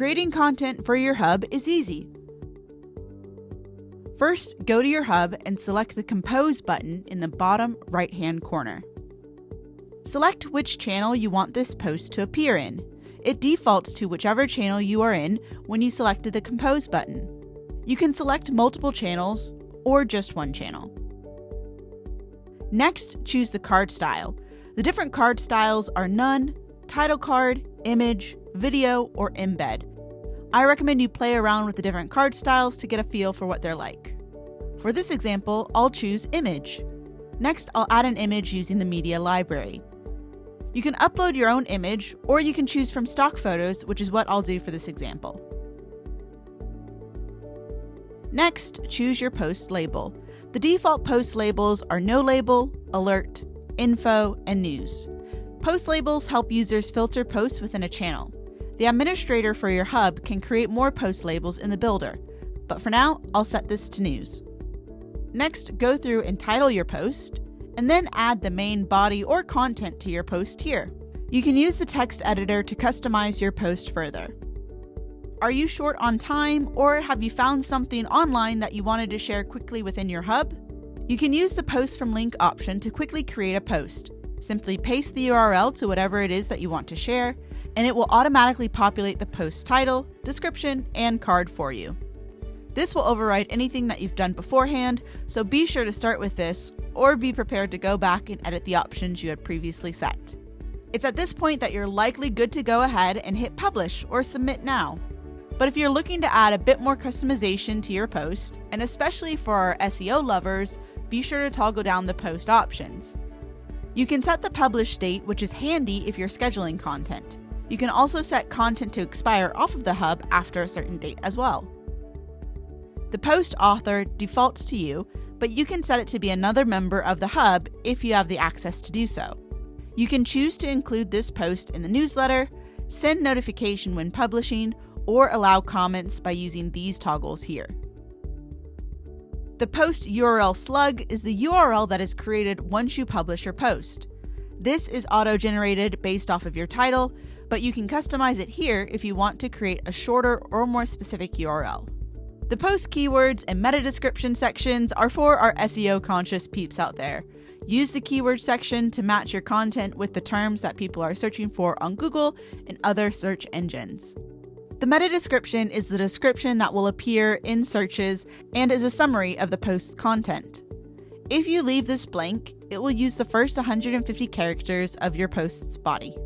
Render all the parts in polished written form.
Creating content for your hub is easy. First, go to your hub and select the Compose button in the bottom right-hand corner. Select which channel you want this post to appear in. It defaults to whichever channel you are in when you selected the Compose button. You can select multiple channels or just one channel. Next, choose the card style. The different card styles are None, Title Card, Image, Video, or Embed. I recommend you play around with the different card styles to get a feel for what they're like. For this example, I'll choose Image. Next, I'll add an image using the media library. You can upload your own image, or you can choose from stock photos, which is what I'll do for this example. Next, choose your post label. The default post labels are No Label, Alert, Info, and News. Post labels help users filter posts within a channel. The administrator for your hub can create more post labels in the builder, but for now, I'll set this to News. Next, go through and title your post, and then add the main body or content to your post here. You can use the text editor to customize your post further. Are you short on time, or have you found something online that you wanted to share quickly within your hub? You can use the Post from Link option to quickly create a post. Simply paste the URL to whatever it is that you want to share, and it will automatically populate the post title, description, and card for you. This will override anything that you've done beforehand, so be sure to start with this, or be prepared to go back and edit the options you had previously set. It's at this point that you're likely good to go ahead and hit Publish or Submit Now. But if you're looking to add a bit more customization to your post, and especially for our SEO lovers, be sure to toggle down the post options. You can set the publish date, which is handy if you're scheduling content. You can also set content to expire off of the hub after a certain date as well. The post author defaults to you, but you can set it to be another member of the hub if you have the access to do so. You can choose to include this post in the newsletter, send notification when publishing, or allow comments by using these toggles here. The post URL slug is the URL that is created once you publish your post. This is auto-generated based off of your title, but you can customize it here if you want to create a shorter or more specific URL. The post keywords and meta description sections are for our SEO conscious peeps out there. Use the keyword section to match your content with the terms that people are searching for on Google and other search engines. The meta description is the description that will appear in searches and is a summary of the post's content. If you leave this blank, it will use the first 150 characters of your post's body.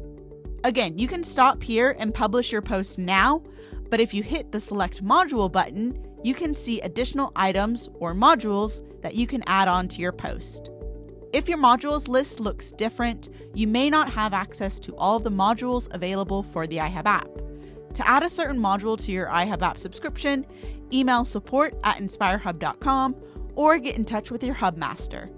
Again, you can stop here and publish your post now, but if you hit the Select Module button, you can see additional items or modules that you can add on to your post. If your modules list looks different, you may not have access to all of the modules available for the IHUBApp. To add a certain module to your IHUBApp subscription, email support@inspirehub.com or get in touch with your hub master.